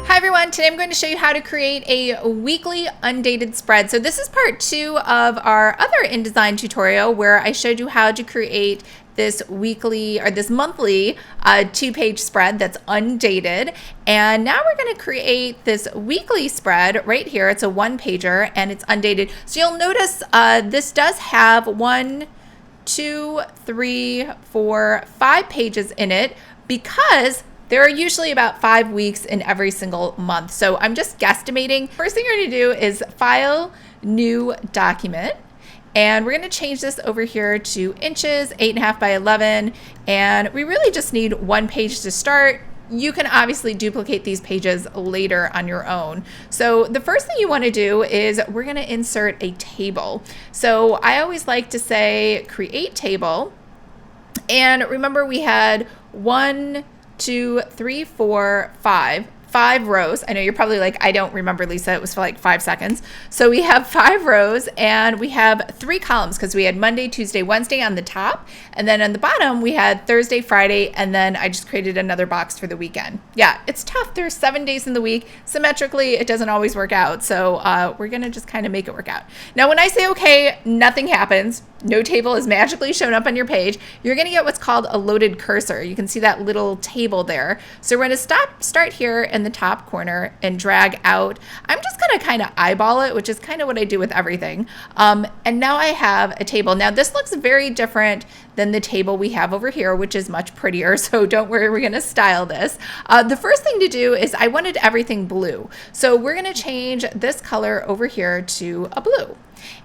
Hi everyone, today I'm going to show you how to create a weekly undated spread. So this is part 2 of our other InDesign tutorial where I showed you how to create this weekly or this monthly 2-page spread that's undated. And now we're going to create this weekly spread right here. It's a 1-pager and it's undated. So you'll notice this does have 1, 2, 3, 4, 5 pages in it because there are usually about 5 weeks in every single month. So I'm just guesstimating. First thing you're gonna do is File, New Document. And we're gonna change this over here to inches, 8.5 by 11. And we really just need 1 page to start. You can obviously duplicate these pages later on your own. So the first thing you wanna do is we're gonna insert a table. So I always like to say, create table. And remember we had 1, 2, 3, 4, 5 rows. I know you're probably like, I don't remember, Lisa, it was for like 5 seconds. So we have 5 rows and we have 3 columns because we had Monday, Tuesday, Wednesday on the top. And then on the bottom, we had Thursday, Friday, and then I just created another box for the weekend. Yeah, it's tough. There's 7 days in the week. Symmetrically, it doesn't always work out. So we're gonna just kind of make it work out. Now, when I say okay, nothing happens. No table is magically shown up on your page. You're gonna get what's called a loaded cursor. You can see that little table there. So we're gonna start here in the top corner and drag out. I'm just gonna kind of eyeball it, which is kind of what I do with everything. And now I have a table. Now this looks very different than the table we have over here, which is much prettier. So don't worry, we're gonna style this. The first thing to do is I wanted everything blue. So we're gonna change this color over here to a blue.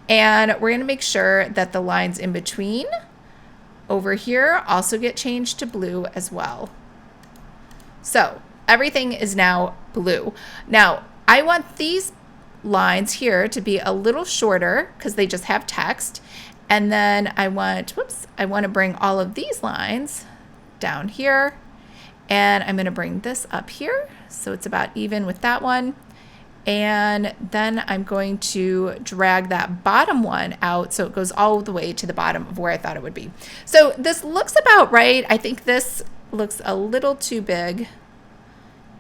And we're gonna make sure that the lines in between over here also get changed to blue as well. So everything is now blue. Now, I want these lines here to be a little shorter because they just have text. And then I want to bring all of these lines down here. And I'm gonna bring this up here so it's about even with that one. And then I'm going to drag that bottom one out so it goes all the way to the bottom of where I thought it would be. So this looks about right. I think this looks a little too big.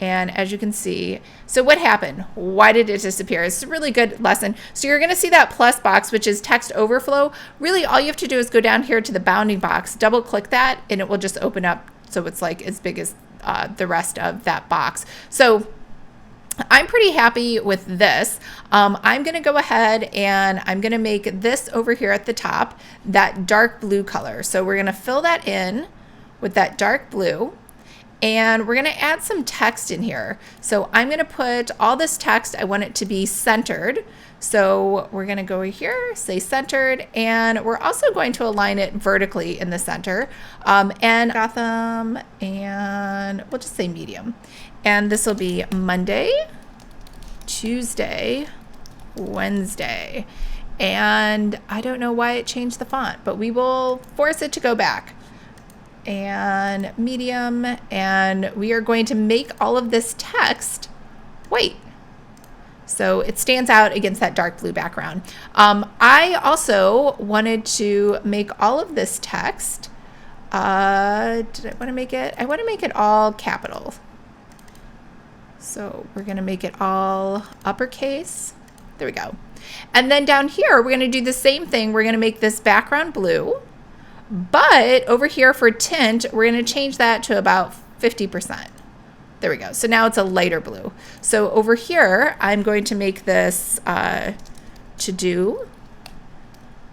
And as you can see, so what happened? Why did it disappear? It's a really good lesson. So you're gonna see that plus box, which is text overflow. Really all you have to do is go down here to the bounding box, double click that, and it will just open up so it's like as big as the rest of that box. So I'm pretty happy with this. I'm gonna go ahead and I'm gonna make this over here at the top, that dark blue color. So we're gonna fill that in with that dark blue and we're gonna add some text in here. So I'm gonna put all this text, I want it to be centered. So we're gonna go here, say centered, and we're also going to align it vertically in the center. And Gotham, and we'll just say medium. And this will be Monday, Tuesday, Wednesday. And I don't know why it changed the font, but we will force it to go back. And medium, and we are going to make all of this text white. So it stands out against that dark blue background. I also wanted to make all of this text, did I want to make it? I want to make it all capital. So we're gonna make it all uppercase. There we go. And then down here, we're gonna do the same thing. We're gonna make this background blue, but over here for tint, we're gonna change that to about 50%. There we go. So now it's a lighter blue. So over here, I'm going to make this to do,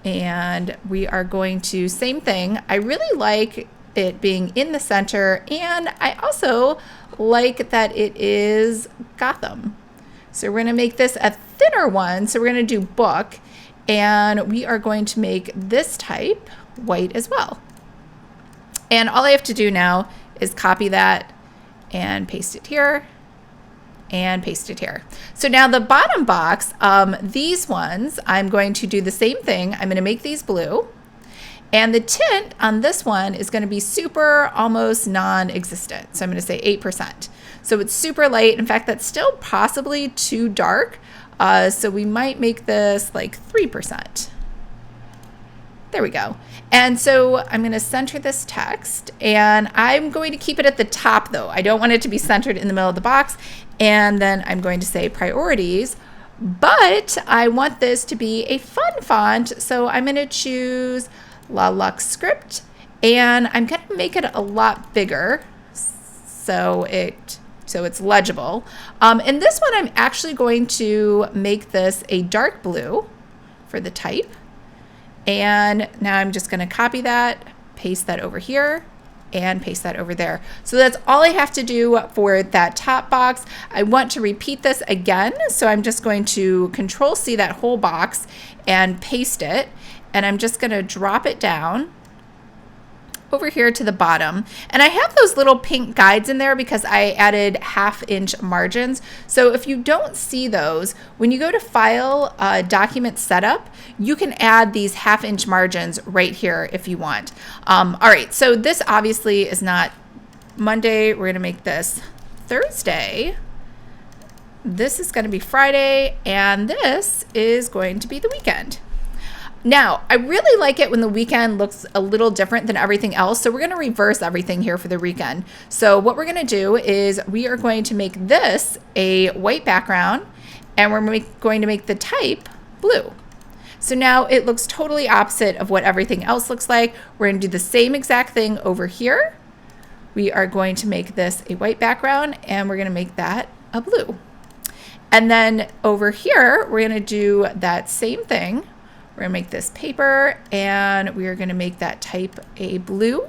and we are going to, same thing. I really like it being in the center, and I also like that it is Gotham. So we're gonna make this a thinner one. So we're gonna do book, and we are going to make this type white as well. And all I have to do now is copy that and paste it here and paste it here. So now the bottom box, these ones, I'm going to do the same thing. I'm gonna make these blue. And the tint on this one is gonna be super, almost non-existent. So I'm gonna say 8%. So it's super light. In fact, that's still possibly too dark. So we might make this like 3%. There we go. And so I'm going to center this text, and I'm going to keep it at the top though. I don't want it to be centered in the middle of the box. And then I'm going to say priorities, but I want this to be a fun font. So I'm going to choose La Lux Script, and I'm going to make it a lot bigger so it's legible. In this one, I'm actually going to make this a dark blue for the type. And now I'm just going to copy that, paste that over here, and paste that over there. So that's all I have to do for that top box. I want to repeat this again, so I'm just going to Control C that whole box and paste it. And I'm just going to drop it down over here to the bottom. And I have those little pink guides in there because I added 1/2-inch margins. So if you don't see those, when you go to File, Document Setup, you can add these 1/2-inch margins right here if you want. All right, so this obviously is not Monday. We're gonna make this Thursday. This is gonna be Friday, and this is going to be the weekend. Now, I really like it when the weekend looks a little different than everything else, so we're going to reverse everything here for the weekend. So what we're going to do is we are going to make this a white background, and we're going to make the type blue. So now it looks totally opposite of what everything else looks like. We're going to do the same exact thing over here. We are going to make this a white background, and we're going to make that a blue. And then over here, we're going to do that same thing. We're gonna make this paper, and we are gonna make that type a blue.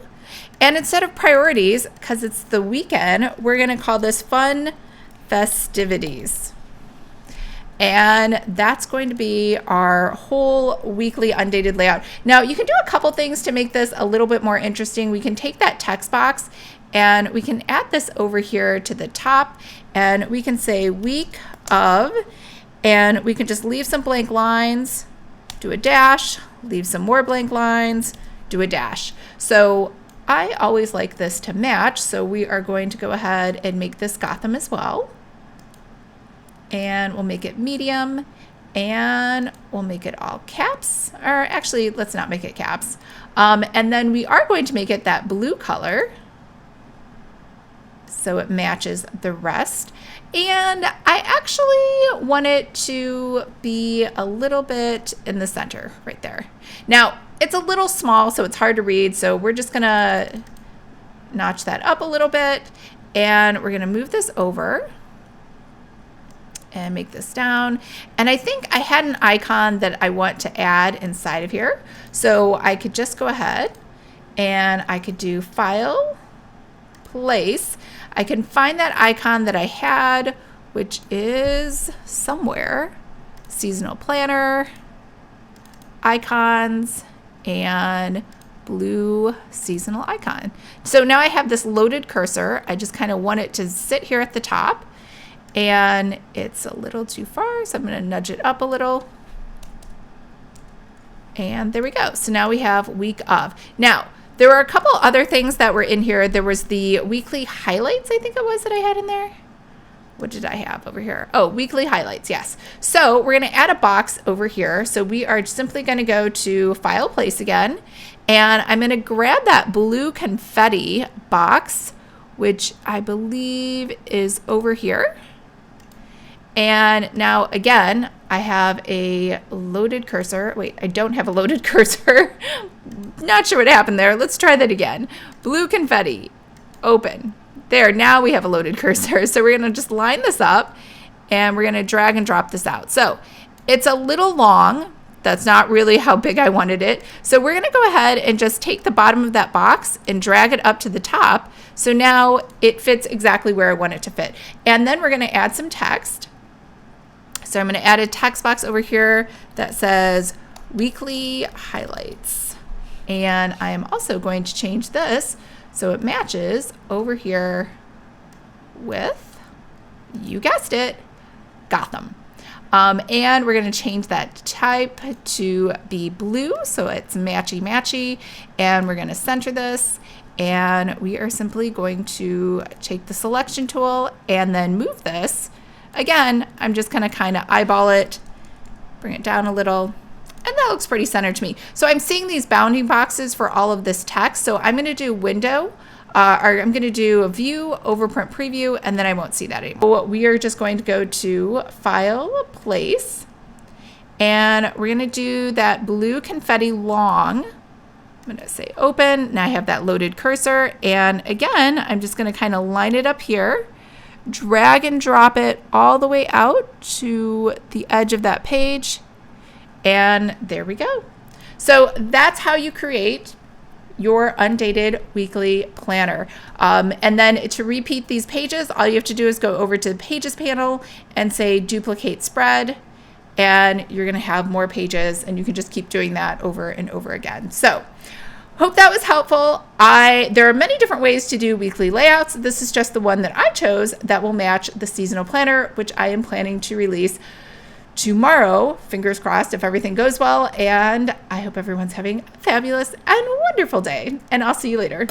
And instead of priorities, because it's the weekend, we're gonna call this Fun Festivities. And that's going to be our whole weekly undated layout. Now you can do a couple things to make this a little bit more interesting. We can take that text box and we can add this over here to the top, and we can say week of, and we can just leave some blank lines, do a dash, leave some more blank lines, do a dash. So I always like this to match, so we are going to go ahead and make this Gotham as well. And we'll make it medium, and we'll make it all caps, or actually, let's not make it caps. And then we are going to make it that blue color so it matches the rest. And I actually want it to be a little bit in the center right there. Now, it's a little small, so it's hard to read, so we're just gonna notch that up a little bit, and we're gonna move this over and make this down. And I think I had an icon that I want to add inside of here. So I could just go ahead and I could do File, Place. I can find that icon that I had, which is somewhere, Seasonal Planner, Icons, and blue seasonal icon. So now I have this loaded cursor. I just kind of want it to sit here at the top, and it's a little too far, so I'm going to nudge it up a little. And there we go. So now we have week of. Now, there were a couple other things that were in here. There was the weekly highlights, I think it was, that I had in there. What did I have over here? Oh, weekly highlights, yes. So we're going to add a box over here. So we are simply going to go to File, Place again. And I'm going to grab that blue confetti box, which I believe is over here. And now, again, I have a loaded cursor. Wait, I don't have a loaded cursor. Not sure what happened there. Let's try that again. Blue confetti, open. There, now we have a loaded cursor. So we're going to just line this up, and we're going to drag and drop this out. So it's a little long. That's not really how big I wanted it. So we're going to go ahead and just take the bottom of that box and drag it up to the top. So now it fits exactly where I want it to fit. And then we're going to add some text. So I'm going to add a text box over here that says weekly highlights. And I am also going to change this so it matches over here with, you guessed it, Gotham. And we're going to change that type to be blue so it's matchy-matchy. And we're going to center this. And we are simply going to take the selection tool and then move this. Again, I'm just going to kind of eyeball it, bring it down a little, and then that looks pretty centered to me. So I'm seeing these bounding boxes for all of this text. So I'm going to do window, or I'm going to do a view, overprint preview, and then I won't see that anymore. We are just going to go to File, Place, and we're going to do that blue confetti long. I'm going to say open. Now I have that loaded cursor. And again, I'm just going to kind of line it up here, drag and drop it all the way out to the edge of that page. And there we go. So that's how you create your Undated weekly planner. And then to repeat these pages, all you have to do is go over to the Pages panel and say duplicate spread, and you're going to have more pages, and you can just keep doing that over and over again. So hope that was helpful. There are many different ways to do weekly layouts. This is just the one that I chose that will match the seasonal planner, which I am planning to release tomorrow, fingers crossed if everything goes well. And I hope everyone's having a fabulous and wonderful day. And I'll see you later.